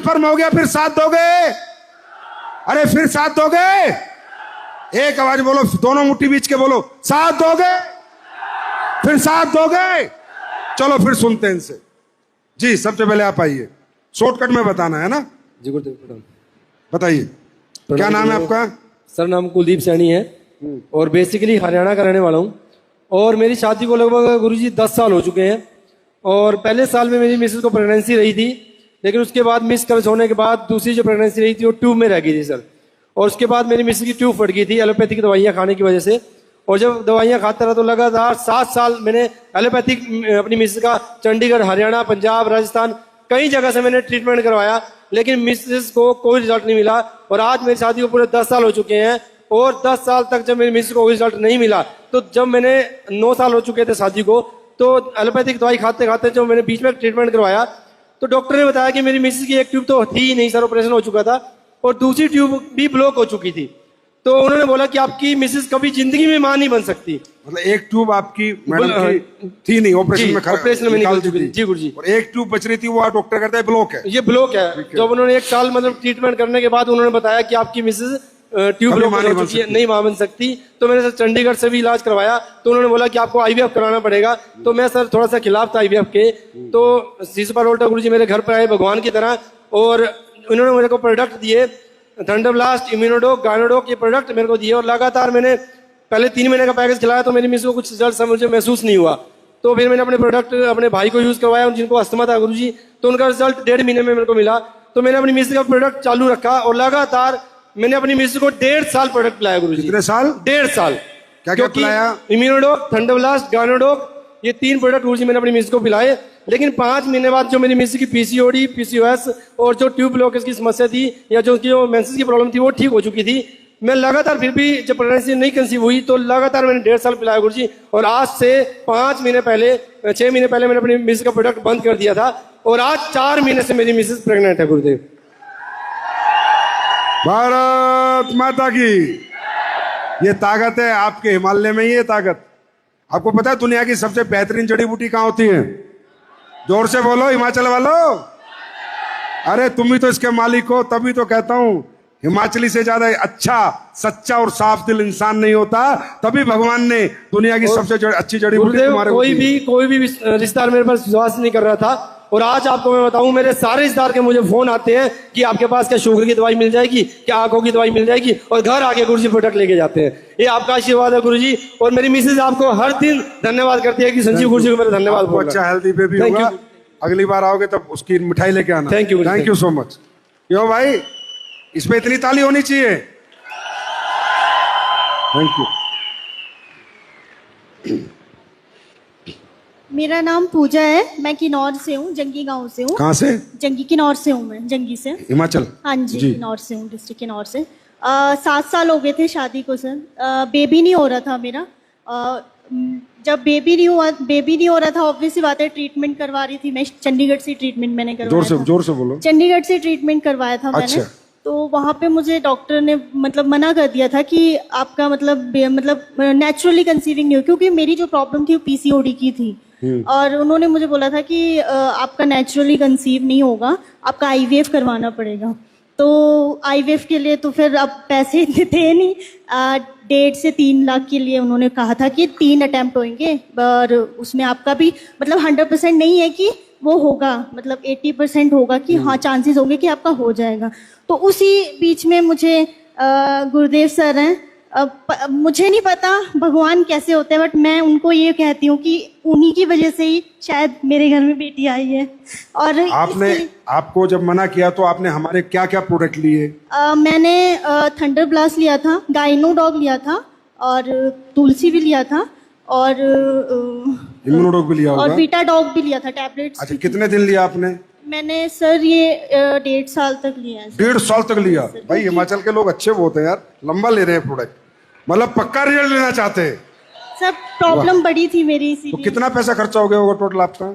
Confirm हो गया, फिर साथ दोगे? अरे फिर साथ दोगे? एक आवाज बोलो, दोनों मुट्ठी बीच के बोलो, साथ दोगे? फिर साथ दोगे? चलो फिर सुनते हैं इनसे। जी सबसे पहले आप आइए, शॉर्टकट में बताना है ना। जी गुरुदेव, बताइए क्या नाम है आपका? सर नाम कुलदीप सैनी है और बेसिकली हरियाणा का रहने वाला हूँ। और मेरी शादी को लगभग गुरुजी 10 साल हो चुके हैं। और पहले साल में मेरी मिसेस को प्रेगनेंसी रही थी, लेकिन उसके बाद मिस कर्ज होने के बाद दूसरी जो प्रेगनेंसी रही थी वो ट्यूब में रह गई थी सर। और उसके बाद मेरी मिसेस की ट्यूब फट गई थी एलोपैथिक दवाइयाँ खाने की वजह से। और जब दवाइयाँ खाता रहा तो लगातार 7 साल मैंने एलोपैथिक अपनी मिसेस का चंडीगढ़, हरियाणा, पंजाब, राजस्थान कई जगह से मैंने ट्रीटमेंट करवाया, लेकिन मिसेस को कोई रिजल्ट नहीं मिला। और आज मेरी शादी को पूरे 10 साल हो चुके हैं और 10 साल तक जब मेरी मिसेस को कोई रिजल्ट नहीं मिला, तो जब मैंने 9 साल हो चुके थे शादी को, तो एलोपैथिक दवाई खाते खाते जब मैंने बीच में ट्रीटमेंट करवाया तो डॉक्टर ने बताया कि मेरी मिसेस की एक ट्यूब तो थी ही नहीं सर, ऑपरेशन हो चुका था, और दूसरी ट्यूब भी ब्लॉक हो चुकी थी। तो उन्होंने बोला कि आपकी मिसेस कभी जिंदगी में मां नहीं बन सकती। मतलब एक ट्यूब आपकी मैडम की थी नहीं, ऑपरेशन में निकाल चुकी थी। जी गुरुजी। और एक ट्यूब बच रही थी, वो डॉक्टर कहता है ब्लॉक है। ये ब्लॉक है। जब उन्होंने 1 साल मतलब ट्रीटमेंट करने के बाद उन्होंने बताया कि आपकी मिसेस ट्यूब ब्लॉक हो चुकी है, नहीं मां बन सकती। तो मैंने सर चंडीगढ़ से भी इलाज करवाया, तो उन्होंने बोला कि आपको आईवीएफ कराना पड़ेगा। तो मैं सर थोड़ा सा खिलाफ था आईवीएफ के। तो सीसपा रोल्टा गुरुजी मेरे घर पर आए भगवान की तरह, और उन्होंने मेरे को प्रोडक्ट दिए, थंडरब्लास्ट, इम्यूनोडोक, गायनोडोक, ये प्रोडक्ट मेरे को दिए। और लगातार मैंने पहले 3 महीने का पैकेज खिलाया तो मेरी मिसेस को कुछ रिजल्ट मुझे महसूस नहीं हुआ। तो फिर मैंने अपने प्रोडक्ट अपने भाई को यूज करवाया, जिनको अस्थमा था गुरुजी, तो उनका रिजल्ट 1.5 महीने में मेरे को मिला। तो मैंने अपनी मिसेस का प्रोडक्ट चालू रखा और लगातार मैंने अपनी मिसेस को 1.5 साल प्रोडक्ट पिलाया गुरुजी। कितने साल? 1.5 साल। क्या क्या पिलाया? इम्यूनोडोक, थंडरब्लास्ट, गायनोडोक, ये 3 प्रोडक्ट गुरुजी मैंने अपनी मिसेस को पिलाए। लेकिन 5 महीने बाद जो मेरी मिसेस की पीसीओडी, पीसीओएस और जो ट्यूब ब्लॉकेज की समस्या थी या जो उनकी जो मेंसेस की प्रॉब्लम थी वो ठीक हो चुकी थी। मैं लगातार फिर भी जब प्रेगनेंसी नहीं कंसीव हुई तो लगातार मैंने 1.5 साल पिलाया गुरुजी। और आज से 6 महीने पहले मैंने अपनी मिसेस का प्रोडक्ट बंद कर दिया था और आज 4 महीने से मेरी मिसेस प्रेग्नेंट है गुरुदेव। भारत माता की। ये ताकत है आपके हिमालय में, ये ताकत। आपको पता है दुनिया की सबसे बेहतरीन जड़ी बूटी कहाँ होती है? जोर से बोलो हिमाचल वालों। अरे तुम भी तो इसके मालिक हो, तभी तो कहता हूं हिमाचली से ज्यादा अच्छा, सच्चा और साफ दिल इंसान नहीं होता। तभी भगवान ने दुनिया की सबसे अच्छी जड़ी बूटी तुम्हारे कोई भी रिश्तेदार मेरे पास विश्वास नहीं कर रहा था। और आज आपको मैं बताऊं, मेरे सारे रिश्तेदार के मुझे फोन आते हैं कि आपके पास क्या शुगर की दवाई मिल जाएगी, क्या आंखों की दवाई मिल जाएगी, और घर आके गुरुजी प्रोडक्ट लेके जाते हैं। ये आपका आशीर्वाद है गुरुजी। और मेरी मिसेज आपको हर दिन धन्यवाद करती है कि संजीव गुरुजी को मेरा धन्यवाद बोलना। अच्छा हेल्दी बेबी होगा, अगली बार आओगे तब उसकी मिठाई लेके आना। Thank you so much. Yo भाई, इस पे इतनी ताली होनी चाहिए। Thank you. मेरा नाम पूजा है, मैं किन्नौर से हूँ, जंगी गांव से हूँ। कहाँ से? जंगी, किन्नौर से हूँ मैं, जंगी से, हिमाचल। हाँ जी, किन्नौर से हूँ, डिस्ट्रिक्ट किन्नौर से। 7 साल हो गए थे शादी को सर। बेबी नहीं हो रहा था मेरा। जब बेबी नहीं हो रहा था, ऑब्वियसली बात है, ट्रीटमेंट करवा रही थी मैं। चंडीगढ़ से ट्रीटमेंट मैंने करवाया। जोर से बोलो। चंडीगढ़ से ट्रीटमेंट करवाया था मैंने। अच्छा। तो वहाँ पे मुझे डॉक्टर ने मतलब मना कर दिया था कि आपका मतलब नेचुरली कंसीविंग नहीं हो, क्योंकि मेरी जो प्रॉब्लम थी वो पीसीओडी की थी। और उन्होंने मुझे बोला था कि आपका नेचुरली कंसीव नहीं होगा, आपका आईवीएफ करवाना पड़ेगा। तो आईवीएफ के लिए तो फिर अब पैसे इतने थे नहीं। 1.5 से 3 लाख के लिए उन्होंने कहा था कि 3 अटेम्प्ट होंगे, और उसमें आपका भी मतलब 100% नहीं है कि वो होगा, मतलब 80% होगा कि हाँ चांसेस होंगे कि आपका हो जाएगा। तो उसी बीच में मुझे गुरुदेव सर हैं, मुझे नहीं पता भगवान कैसे होते हैं, बट मैं उनको ये कहती हूँ कि उन्हीं की वजह से ही शायद मेरे घर में बेटी आई है। और आपको जब मना किया तो आपने हमारे क्या क्या प्रोडक्ट लिए? मैंने थंडरब्लास्ट लिया था, गायनोडॉग लिया था, और तुलसी भी लिया था, और इम्यूनोडॉग भी लिया होगा, और बीटाडॉग भी लिया था, टैबलेट्स। अच्छा, कितने दिन लिया आपने? मैंने सर ये 1.5 साल तक लिया है। 1.5 साल तक लिया? भाई हिमाचल के लोग अच्छे बहुत हैं यार, लंबा ले रहे हैं प्रोडक्ट, मतलब पक्का रिजल्ट लेना चाहते हैं। सब प्रॉब्लम बड़ी थी मेरी, इसीलिए। तो कितना पैसा खर्चा हो गया होगा टोटल आपका?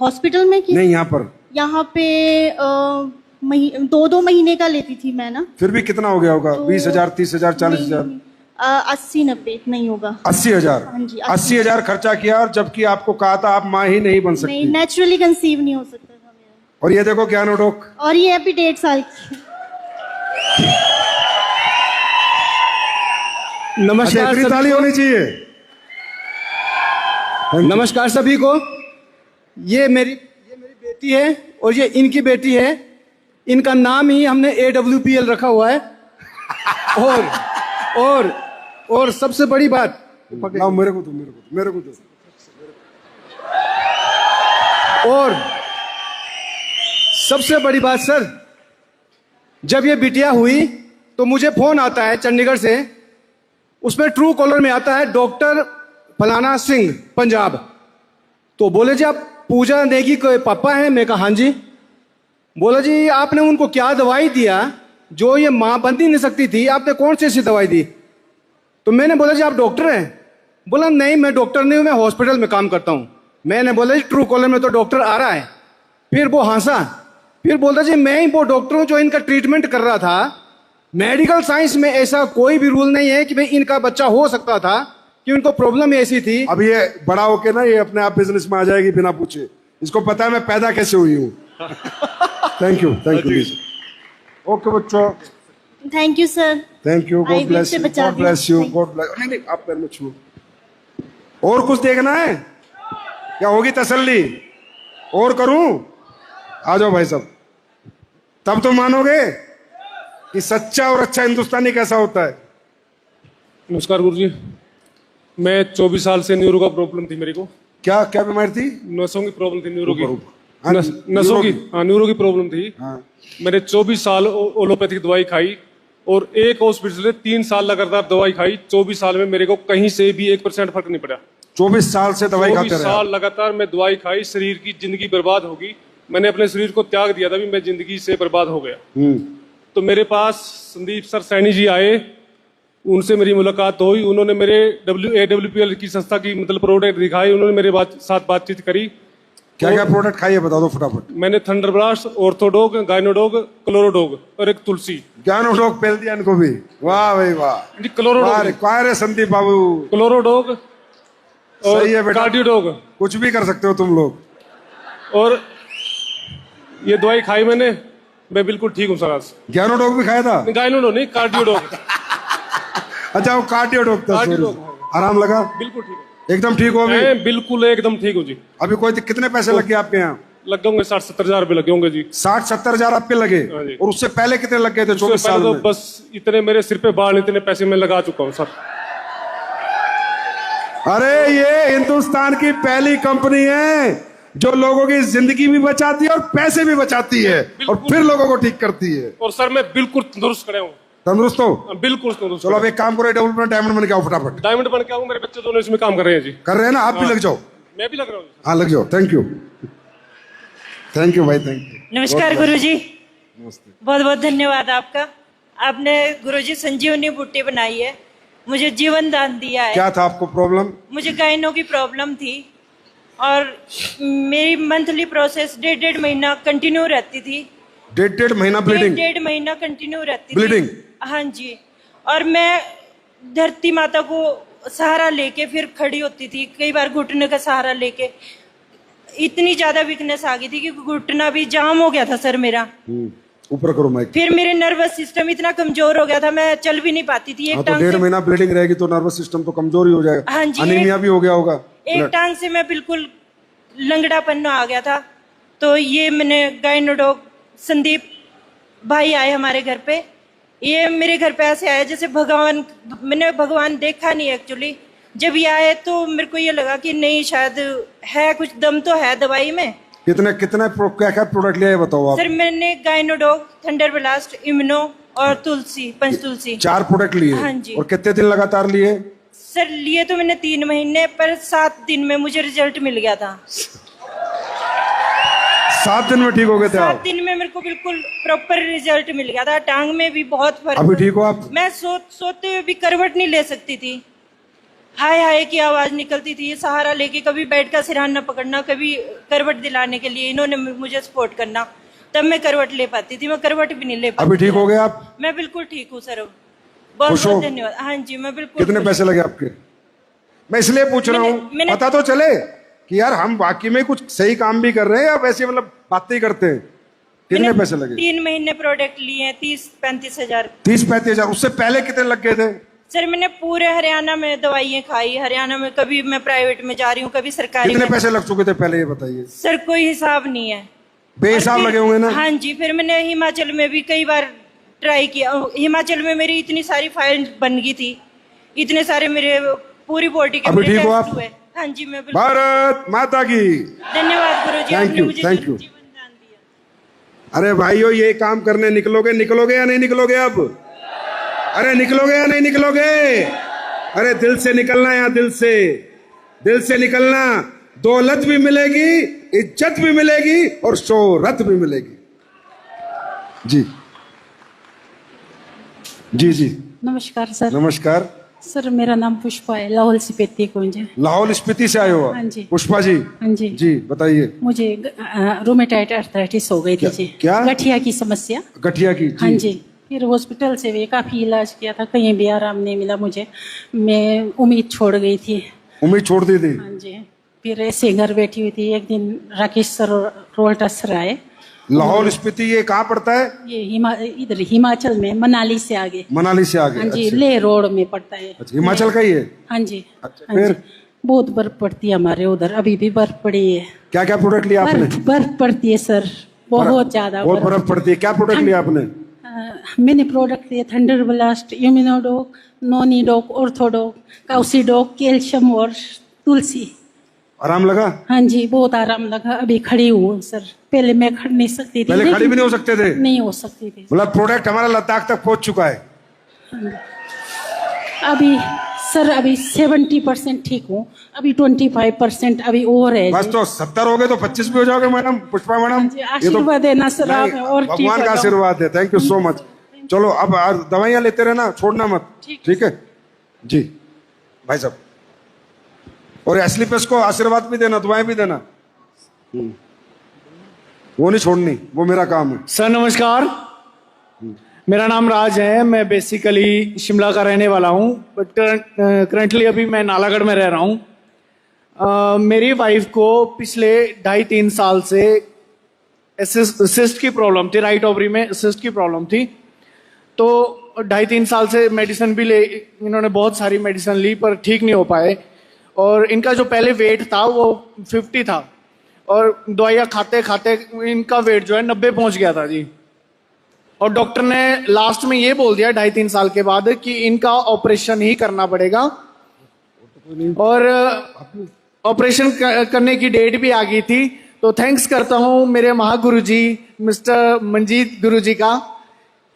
हॉस्पिटल में कि नहीं, यहाँ पे 2 महीने का लेती थी मैं ना। फिर भी कितना हो गया होगा? 20,000, 30,000, 40,000? 80-90 नहीं होगा। 80,000? हाँ जी, 80,000 खर्चा किया, और जबकि आपको कहा था आप माँ ही नहीं बन सकती। नहीं, नेचुरली कंसीव नहीं हो सकता था और ये देखो ज्ञानोडोक। और ये अभी 1.5 साल की। अच्छा, नमस्कार इतनी ताली सभी होनी चाहिए। को। नमस्कार सभी को। ये मेरी बेटी है और ये इनकी बेटी है। इनका नाम ही हमने AWPL रखा हुआ है। और सबसे बड़ी बात, लाओ मेरे को दो। और सबसे बड़ी बात सर, जब ये बिटिया हुई तो मुझे फोन आता है चंडीगढ़ से। उसमें ट्रू कॉलर में आता है डॉक्टर फलाना सिंह पंजाब। तो बोले जी आप पूजा नेगी के पापा हैं? मैं कहा हाँ जी। बोला जी आपने उनको क्या दवाई दिया जो ये मां बन ही नहीं सकती थी, आपने कौन सी ऐसी दवाई दी? तो मैंने बोला जी आप डॉक्टर हैं? बोला नहीं मैं डॉक्टर नहीं हूं, मैं हॉस्पिटल में काम करता हूं। मैंने बोला जी ट्रू कॉलर में तो डॉक्टर आ रहा है। फिर वो हंसा, फिर बोलता जी मैं ही वो डॉक्टर हूं जो इनका ट्रीटमेंट कर रहा था। मेडिकल साइंस में ऐसा कोई भी रूल नहीं है कि भाई इनका बच्चा हो सकता था, कि उनको प्रॉब्लम ऐसी थी। अब ये बड़ा होके ना ये अपने आप बिजनेस में आ जाएगी बिना पूछे। इसको पता है मैं पैदा कैसे हुई हूँ। थैंक यू ओके बच्चों, thank you sir. Thank you, God IVF bless से यू, बचा गॉड ब्लेस यू, दिया। God bless. नहीं आप पैर में छुओ। और कुछ देखना है क्या? होगी तसल्ली? और करूं? आ जाओ भाई साहब, तब तो मानोगे कि सच्चा और अच्छा हिंदुस्तानी कैसा होता है। नमस्कार गुरुजी। मैं 24 साल से न्यूरो का प्रॉब्लम थी मेरे को। क्या क्या बीमारी थी? नसों की प्रॉब्लम थी, न्यूरो की। हाँ, नसों की, हाँ न्यूरो की प्रॉब्लम थी। हाँ। मैंने 24 साल ओलोपैथिक दवाई खाई और एक हॉस्पिटल से 3 साल लगातार दवाई खाई। 24 साल में मेरे को कहीं से भी 1% फर्क नहीं पड़ा। 24 साल से दवाई खाते 24 रहे साल लगातार मैं दवाई खाई। शरीर की जिंदगी बर्बाद होगी। मैंने अपने शरीर को त्याग दिया था भी मैं जिंदगी से बर्बाद हो गया। तो मेरे पास संदीप सर सैनी जी आए, उनसे मेरी मुलाकात हुई। उन्होंने मेरे AWPL की संस्था की मतलब प्रोडक्ट दिखाई। उन्होंने मेरे साथ बातचीत करी। क्या क्या प्रोडक्ट खाइए बता दो फटाफट। मैंने थंडरब्लास्ट, ऑर्थोडोग, गायनोडोग, क्लोरोडोग और एक तुलसी। ज्ञानोडोक पेल दिया इनको भी। वाह भाई वाह। जी क्लोरोडोग, क्या रे संदीप बाबू, क्लोरोडोग और सही है बेटा। कार्डियोडोग। कुछ भी कर सकते हो तुम लोग। और ये दवाई खाई मैंने, मैं बिल्कुल ठीक हूँ सर आज। ज्ञानोडोक भी खाया था? गायनोडोग नहीं, कार्डियोडोग। अच्छा वो कार्डियोडोक था। कार्डियोडोक। आराम लगा? बिल्कुल ठीक है, एकदम ठीक हो अभी? मैं बिल्कुल एकदम ठीक हूँ जी। अभी कोई कितने पैसे लग गए आपके यहाँ? लग होंगे 60-70 हजार रुपए लगे होंगे जी। 60-70 हजार आपके लगे? हाँ जी। और उससे पहले कितने लग गए थे? उससे 24 पहले साल तो में? बस इतने मेरे सिर पे बाल, इतने पैसे मैं लगा चुका हूँ सर। अरे ये हिंदुस्तान की पहली कंपनी है जो लोगों की जिंदगी भी बचाती है और पैसे भी बचाती है और फिर लोगों को ठीक करती है। और सर मैं बिल्कुल तंदुरुस्त खड़े हूँ। तंदुरुस्त हो? बिल्कुल तंदुरुस्त। चलो अब एक काम करो, डबल में डायमंड बन के आओ फटाफट। डायमंड बन के आऊँ, मेरे बच्चे दोनों इसमें काम कर रहे हैं जी। कर रहे हैं ना? आप भी लग जाओ। मैं भी लग रहा हूँ। हाँ लग जाओ। थैंक यू भाई, थैंक यू। नमस्कार गुरुजी, बहुत बहुत धन्यवाद आपका। आपने गुरुजी संजीवनी बूटी बनाई है, मुझे जीवन दान दिया है। क्या था आपको प्रॉब्लम? मुझे गायनों की प्रॉब्लम थी और मेरी मंथली प्रोसेस 1.5 महीना कंटिन्यू रहती थी। 1.5 महीना ब्लीडिंग? 1.5 महीना कंटिन्यू रहती ब्लीडिंग? थी। हाँ जी। और मैं धरती माता को सहारा लेके फिर खड़ी होती थी, कई बार घुटने का सहारा लेके। इतनी ज्यादा वीकनेस आ गई थी कि घुटना भी जाम हो गया था सर मेरा। ऊपर करो माइक। फिर मेरे नर्वस सिस्टम इतना कमजोर हो गया था, मैं चल भी नहीं पाती थी। हाँ, तो 1.5 महीना ब्लीडिंग रहेगी तो नर्वस सिस्टम तो कमजोर ही हो जाएगा। हाँ जी। अनीमिया भी हो गया होगा। एक टांग से मैं बिल्कुल लंगड़ापन आ गया था। तो ये मैंने गायनोडोग संदीप भाई आए हमारे घर पे। ये मेरे घर पे ऐसे आए जैसे भगवान, मैंने भगवान देखा नहीं एक्चुअली। जब ये आए तो मेरे को ये लगा कि नहीं शायद है कुछ दम तो है दवाई में। कितने क्या क्या प्रोडक्ट लिया है बताओ आप। सर मैंने गायनोडोग, थंडरब्लास्ट, इम्यूनो और तुलसी, पंचतुलसी, 4 प्रोडक्ट लिए? हाँ जी। और कितने दिन लगातार लिए? सर लिए तो मैंने 3 महीने, पर 7 दिन में मुझे रिजल्ट मिल गया था। 7 दिन में ठीक हो गए थे 7 आप? दिन में मेरे को बिल्कुल प्रॉपर रिजल्ट मिल गया था। टांग में भी बहुत फर्क। अभी ठीक हो आप? मैं सोते हुए भी करवट नहीं ले सकती थी। हाय हाय की आवाज निकलती थी। सहारा लेके कभी बेड का सिरहाना पकड़ना, कभी करवट दिलाने के लिए इन्होंने मुझे सपोर्ट करना, तब मैं करवट ले पाती थी। मैं करवट भी नहीं ले पाती। अभी ठीक हो गए आप? मैं बिल्कुल ठीक हूँ सर। बहुत खुश हो? बहुत धन्यवाद। हाँ जी मैं बिल्कुल। कितने पैसे लगे आपके? मैं इसलिए पूछ रहा हूँ मैंने- पता तो चले। कि यार हम वाकई में कुछ सही काम भी कर रहे हैं या वैसे मतलब बातें ही करते हैं? कितने पैसे लगे? 3 महीने प्रोडक्ट लिए हैं, 30-35 हजार। 30-35 हजार। उससे पहले कितने लग गए थे? सर मैंने पूरे हरियाणा में दवाइयाँ खाई, हरियाणा में कभी मैं प्राइवेट में जा रही हूँ, कभी सरकारी कितने में। पैसे लग चुके थे पहले, ये बताइए। सर कोई हिसाब नहीं है। बेहिसाब और फिर- लगे होंगे ना? हाँ जी, फिर मैंने हिमाचल में भी कई बार ट्राई किया। हिमाचल में मेरी इतनी सारी फाइल बन गई थी, इतने सारे मेरे पूरी बॉडी के अभी मेरे ठीक हो टेस्ट आप? हुए। हाँ जी मैं बिल्कुल। भारत माता की। धन्यवाद गुरुजी, Thank आपने you, मुझे thank you. जीवन दान दिया। अरे भाइयों, ये काम करने निकलोगे या नहीं निकलोगे अब? अरे निकलोगे या नहीं निकलोगे? अरे दिल से निकलना, यहाँ दिल से निकलना। दौलत भी मिलेगी, इज्जत भी मिलेगी और शोहरत भी मिलेगी। जी जी जी, नमस्कार सर। नमस्कार। सर मेरा नाम पुष्पा है, लाहौल स्पीति कुंज। लाहौल स्पीति से आए हो? हाँ जी। पुष्पा जी। हाँ जी। जी बताइए। मुझे रूमेटाइड अर्थराइटिस हो गई थी जी। क्या? गठिया की समस्या। गठिया की? हाँ जी। फिर हॉस्पिटल से भी काफी इलाज किया था, कहीं भी आराम नहीं मिला मुझे। मैं उम्मीद छोड़ गई थी। उम्मीद छोड़ दी थी? हाँ जी। फिर ऐसे घर बैठी हुई थी, एक दिन राकेश सर और रोल्टा सर आए। लाहौल स्पीति ये कहाँ पड़ता है? ये इधर हिमाचल में, मनाली से आगे। मनाली से आगे? हाँ जी। अच्छा। लेह रोड में पड़ता है। अच्छा, हिमाचल का ही है? हाँ जी। अच्छा, हाँ जी। फिर? बहुत बर्फ पड़ती है हमारे उधर, अभी भी बर्फ पड़ी है। क्या क्या प्रोडक्ट लिया आपने? बर्फ पड़ती है सर, बहुत ज्यादा बहुत बर्फ पड़ती है। क्या प्रोडक्ट लिया आपने? मैंने प्रोडक्ट लिए थंडर ब्लास्ट, इम्यूनोडोक, नोनीडोक, ऑर्थोडोक, काउसीडोक, कैल्शियम और तुलसी। आराम लगा? हाँ जी, बहुत आराम लगा। अभी खड़ी हूँ सर, पहले मैं खड़ नहीं सकती थी। पहले लेकिन- खड़ी भी नहीं हो सकते थे? नहीं हो सकती थी। मतलब प्रोडक्ट हमारा लद्दाख तक पहुंच चुका है? अभी सर अभी 70% ठीक हूँ, अभी 25% अभी और है बस जी। तो 70 हो गए तो 25 भी हो जाओगे मैडम, पुष्पा मैडम। जी, आशीर्वाद देना सर आप, नहीं, और ठीक भगवान हो का जाऊं। आशीर्वाद है। Thank you so much. चलो अब दवाइयां लेते रहना, छोड़ना मत। ठीक है जी भाई साहब। और एस्लीपेस को आशीर्वाद भी देना, दुआएं भी देना। वो नहीं छोड़नी, वो मेरा काम है। सर नमस्कार, मेरा नाम राज है। मैं बेसिकली शिमला का रहने वाला हूँ, बट करंटली अभी मैं नालागढ़ में रह रहा हूँ। मेरी वाइफ को पिछले 2.5-3 साल से सिस्ट की प्रॉब्लम थी, राइट ओवरी में सिस्ट की प्रॉब्लम थी। तो 2.5-3 साल से मेडिसिन भी ले, इन्होंने बहुत सारी मेडिसिन ली पर ठीक नहीं हो पाए। और इनका जो पहले वेट था वो 50 था, और दवाइयाँ खाते खाते इनका वेट जो है 90 पहुंच गया था जी। और डॉक्टर ने लास्ट में ये बोल दिया 2.5-3 साल के बाद कि इनका ऑपरेशन ही करना पड़ेगा। और ऑपरेशन करने की डेट भी आ गई थी। तो थैंक्स करता हूँ मेरे महागुरु जी मिस्टर मंजीत गुरु जी का,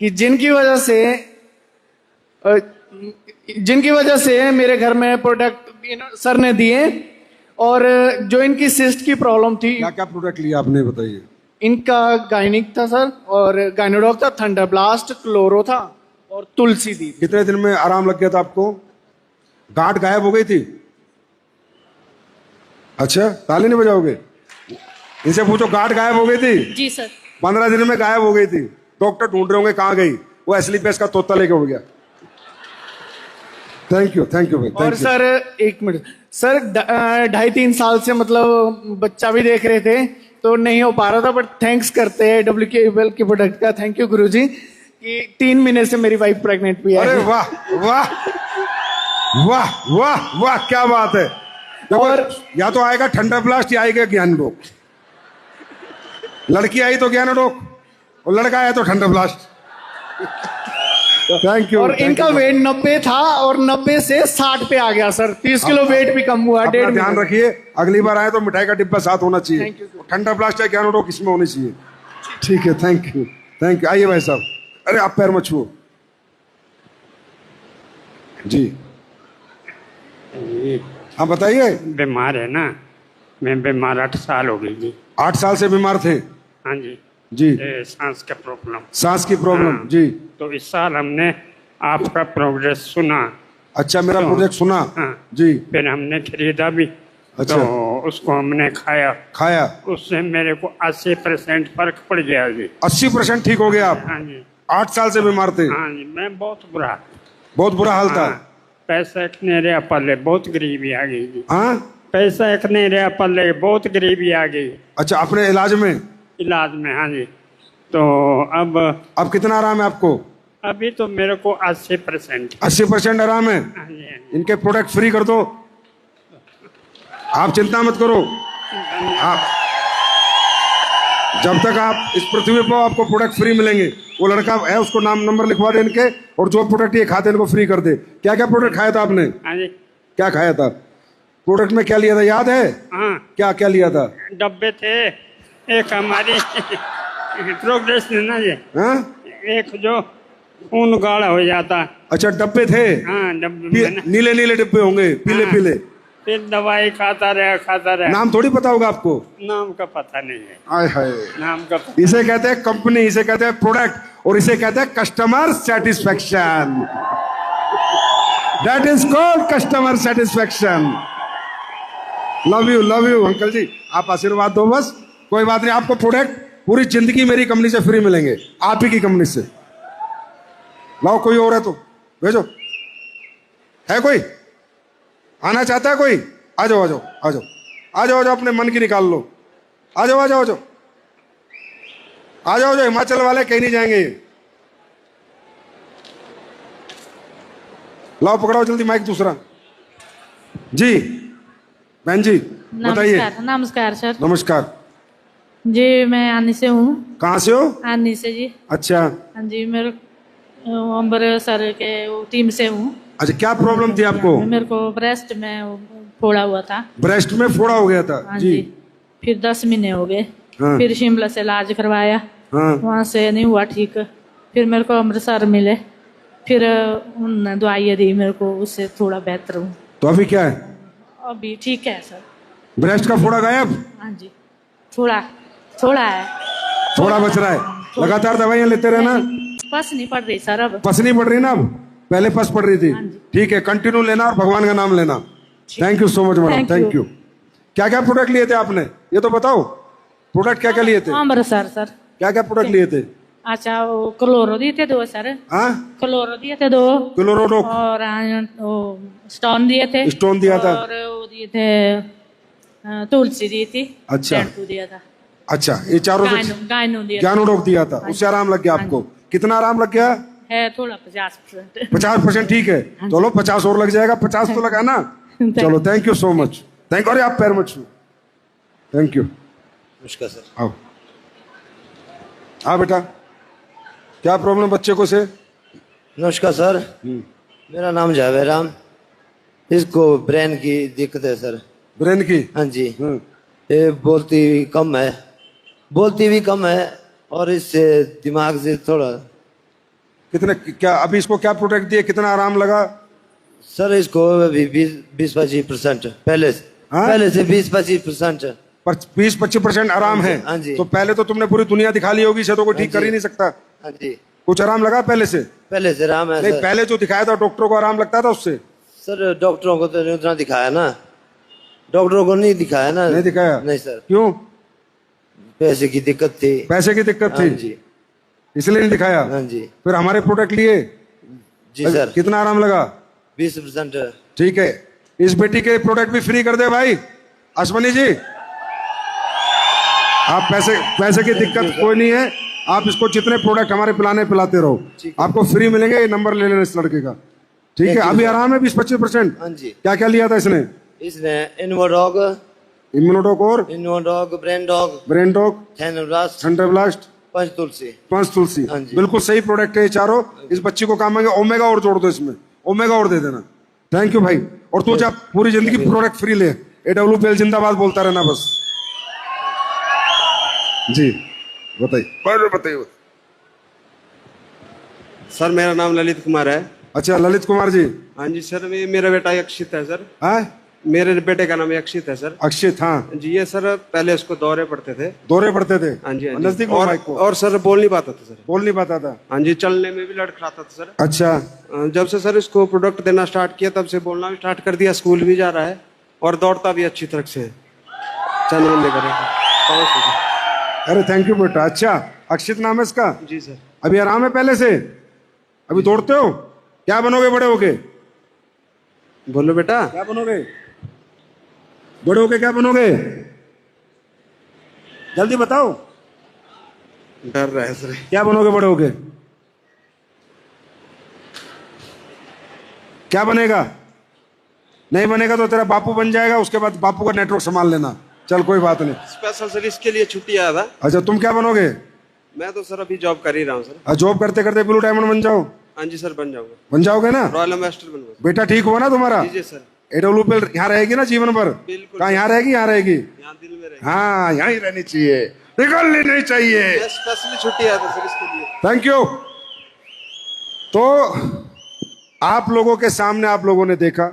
कि जिनकी वजह से मेरे घर में प्रोडक्ट सर ने दिए। और जो इनकी सिस्ट की प्रॉब्लम थी, क्या क्या प्रोडक्ट लिया आपने, बताइए। इनका गायनिक था सर, और गायनोडॉक था, थंडर ब्लास्ट, क्लोरो था और तुलसी दी थी। कितने दिन में आराम लग गया था आपको? गांठ गायब हो गई थी? अच्छा, ताली नहीं बजाओगे? इनसे पूछो, गांठ गायब हो गई थी? जी सर। 15 दिन में गायब हो गई थी। डॉक्टर ढूंढ रहे होंगे कहाँ गई, वो एस्लीपेस का तोता लेके उड़ गया। थैंक यू भाई, और थैंक यू। सर एक मिनट सर, 2.5-3 साल से मतलब बच्चा भी देख रहे थे तो नहीं हो पा रहा था, बट थैंक्स करते हैं WKL के प्रोडक्ट का। थैंक यू गुरुजी कि 3 महीने से मेरी वाइफ प्रेग्नेंट भी है। अरे वाह वाह वाह वाह वाह, क्या बात है। और या तो आएगा ठंडा ब्लास्ट या आएगा ज्ञानडोक। लड़की आई तो ज्ञानडोक, और लड़का आया तो ठंडा ब्लास्ट। Thank you. और इनका वेट 90 था और 90 से 60 पे आ गया सर। 30 किलो वेट भी कम हुआ। अपना ध्यान रखिए, अगली बार आए तो मिठाई का डिब्बा साथ होना चाहिए। Thank you, sir. ठंडा ब्लास्ट है ज्ञानडोक इसमें होनी चाहिए। ठीक है, थैंक यू। आइए भाई साहब। अरे आप पैर मत छुओ जी। हाँ बताइए। बीमार है ना, मैं बीमार 8 साल हो गई जी। 8 साल से बीमार थे? हाँ जी जी। ये सांस का प्रॉब्लम। सांस की प्रॉब्लम? हाँ। जी। तो इस साल हमने आपका प्रोग्रेस सुना। अच्छा, मेरा तो- प्रोजेक्ट सुना? हाँ। जी। फिर हमने खरीदा भी। अच्छा। तो उसको हमने खाया। उससे मेरे को 80% फर्क पड़ गया जी। 80% ठीक हो गया आप? हाँ जी। 8 साल से बीमार थे? हाँ जी, मैं बहुत बहुत बुरा हाल था? हाँ, पैसे नहीं रहा, पहले बहुत गरीबी आ गई जी। हाँ, पैसा एक नहीं रहा पल्ले, बहुत गरीबी आ गई अच्छा, अपने इलाज में? इलाज में। हाँ जी। तो अब कितना आराम है आपको? अभी तो मेरे को 80%। 80% आराम है? हाँ जी, हाँ जी। इनके प्रोडक्ट फ्री कर दो, आप चिंता मत करो। आप जब तक आप इस पृथ्वी पर, आपको प्रोडक्ट फ्री मिलेंगे। वो लड़का है, उसको नाम नंबर लिखवा दे इनके, और जो प्रोडक्ट ये खाते हैं इनको फ्री कर दे। क्या क्या प्रोडक्ट खाया था आपने? हाँ जी। क्या खाया था? प्रोडक्ट में क्या लिया था याद है? हाँ, क्या क्या लिया था? डब्बे थे, एक हमारी प्रोग्रेस है ना जी, हाँ? एक जो खून गाढ़ा हो जाता। अच्छा, डब्बे थे। हाँ, डब्बे में ना। नीले नीले डिब्बे होंगे, पीले हाँ। पीले। फिर दवाई खाता रहा। नाम थोड़ी पता होगा आपको? नाम का पता नहीं है। आय हाय, नाम का पता। इसे कहते हैं कंपनी, इसे कहते हैं प्रोडक्ट, और इसे कहते हैं customer satisfaction. That is called customer satisfaction. Love you uncle ji, आप आशीर्वाद दो बस, कोई बात नहीं। आपको प्रोडक्ट पूरी जिंदगी मेरी कंपनी से फ्री मिलेंगे, आप ही की कंपनी से। लाओ, कोई और है तो भेजो। है कोई आना चाहता है? कोई आ जाओ, आ जाओ, आ जाओ, आ जाओ, आ जाओ, अपने मन की निकाल लो। आ जाओ, आ जाओ, आ जाओ, आ जाओ, जो हिमाचल वाले कहीं नहीं जाएंगे। लाओ, पकड़ाओ जल्दी माइक दूसरा। जी बहन जी बताइए। नमस्कार। नमस्कार सर। नमस्कार जी, मैं आनी से हूँ। कहाँ से हो? आनी से जी। अच्छा। हाँ जी, मेरे अंबर सर के टीम से हूँ। अच्छा, क्या प्रॉब्लम थी आपको? मेरे को ब्रेस्ट में फोड़ा हुआ था। ब्रेस्ट में फोड़ा हो गया था? हाँ जी। फिर 10 महीने हो गए। हाँ। फिर शिमला से इलाज करवाया। हाँ। वहाँ से नहीं हुआ ठीक। फिर मेरे को अमृतसर मिले, फिर उन्होंने दवाइयाँ दी मेरे को, उससे थोड़ा बेहतर हूँ। तो अभी क्या है? अभी ठीक है सर। ब्रेस्ट का फोड़ा गायब? हाँ जी, थोड़ा थोड़ा है। थोड़ा बच रहा है। लगातार दवाइयाँ लेते रहना। पस नहीं पड़ रही सर अब। पस नहीं पड़ रही ना अब? पहले पस पड़ रही थी। हाँ जी। ठीक है, कंटिन्यू लेना और भगवान का नाम लेना। Thank you so much madam, thank you. क्या क्या प्रोडक्ट लिए थे आपने, ये तो बताओ। प्रोडक्ट क्या क्या लिए थे? अमृतसर सर। क्या क्या प्रोडक्ट लिए थे? अच्छा, वो क्लोरो दिए थे 2 सर। हाँ, क्लोरो दिए थे 2। क्लोरोडोक। और वो स्टोन दिए थे। स्टोन दिया था। और वो दिए थे तुलसी दी थी। अच्छा। शैम्पू दिया था। अच्छा, ये चारों से गायनो दिया था। ज्ञानोडोक दिया था, उससे आराम लग गया आपको? कितना आराम लग गया? है थोड़ा 50%। 50% ठीक है। चलो 50 और लग जाएगा, 50 तो लगा ना। चलो, thank you so much. Thank you. अरे आप पैर मत छू। Thank you. नमस्कार सर। आओ, हाँ बेटा, क्या प्रॉब्लम बच्चे को से? नमस्कार सर, मेरा नाम जावेद राम। इसको ब्रेन की दिक्कत है सर। ब्रेन की? हाँ जी। ये बोलती भी कम है और इससे दिमाग से थोड़ा। कितने, क्या अभी इसको क्या प्रोडक्ट दिए, कितना आराम लगा? सर इसको अभी 20-25% पहले से। हाँ? पहले से 20-25%। 20-25% आराम है? हाँ जी। तो पहले तो तुमने पूरी दुनिया दिखा ली होगी, इसे तो कोई ठीक कर ही नहीं सकता। हाँ जी। कुछ आराम लगा पहले से? पहले से आराम है नहीं, सर। पहले जो दिखाया था डॉक्टरों को, आराम लगता था उससे? सर डॉक्टरों को तो नहीं उतना दिखाया ना, डॉक्टरों को नहीं दिखाया ना। नहीं दिखाया? नहीं सर। क्यों? पैसे की दिक्कत थी। पैसे की दिक्कत हाँ थी जी। इसलिए नहीं दिखाया? हाँ जी। फिर हमारे प्रोडक्ट लिए? जी सर। कितना आराम लगा? 20%। ठीक है, इस बेटी के प्रोडक्ट भी फ्री कर दे भाई। अश्वनी जी, आप पैसे की दिक्कत कोई नहीं है, आप इसको जितने प्रोडक्ट हमारे पिलाते रहो, आपको फ्री मिलेंगे। ये नंबर ले लेना इस लड़के का, ठीक है? अभी आराम है 20-25%। हाँ जी। क्या क्या लिया था इसने? इसने इन्वोडॉग, इम्यूनोडॉक और ब्रेन डॉग, थंडरब्लास्ट, पंचतुलसी। हाँ जी। बिल्कुल सही प्रोडक्ट है ये चारों। इस बच्ची को काम आएंगे। ओमेगा और जोड़ दो इसमें, ओमेगा और दे देना। थैंक यू भाई। और तू जा पूरी जिंदगी प्रोडक्ट फ्री ले। AWPL जिंदाबाद बोलता रहना बस। जी बताइए। सर मेरा नाम ललित कुमार है। अच्छा, ललित कुमार जी। हाँ जी सर, मेरा बेटा अक्षित है सर। हाँ, मेरे बेटे का नाम अक्षित है सर। अक्षित, हाँ जी। ये सर पहले उसको दौरे पड़ते थे। दौरे पड़ते थे? हाँ जी। नजदीक और सर बोल नहीं पाता था सर। बोल नहीं पाता था? हाँ जी, चलने में भी लड़खड़ाता था सर। अच्छा। जब से सर इसको प्रोडक्ट देना स्टार्ट किया तब से बोलना भी स्टार्ट कर दिया, स्कूल भी जा रहा है और दौड़ता भी अच्छी तरह से। चंद बंदे करेगा। अरे थैंक यू बेटा। अच्छा, अक्षित नाम है इसका? जी सर। अभी आराम है पहले से? अभी दौड़ते हो? क्या बनोगे बड़े होके? बोलो बेटा। क्या बनोगे? बड़े होके क्या बनोगे? जल्दी बताओ, डर रहा है सर। क्या बनोगे बड़े होके? क्या बनेगा? नहीं बनेगा तो तेरा बापू बन जाएगा, उसके बाद बापू का नेटवर्क संभाल लेना। चल कोई बात नहीं। स्पेशल सर इसके लिए छुट्टी आया था। अच्छा तुम क्या बनोगे? मैं तो सर अभी जॉब कर ही रहा हूँ सर। जॉब करते करते ब्लू डायमंड बन जाओ। हाँ जी सर, बन जाऊंगा। बन जाओगे ना? रॉयल एम्बेसडर बनूंगा। बेटा ठीक हुआ ना तुम्हारा? जी सर। एडब्ल्यू पे यहाँ रहेगी ना जीवन भर? बिल्कुल। कहाँ यहाँ रहेगी? यहाँ रहेगी। यहाँ दिल में रहेगी। हाँ यहाँ ही रहनी चाहिए, निकलनी नहीं चाहिए। स्पेशली छुट्टी आया था सर इसके लिए। Thank you. तो आप लोगों के सामने आप लोगों ने देखा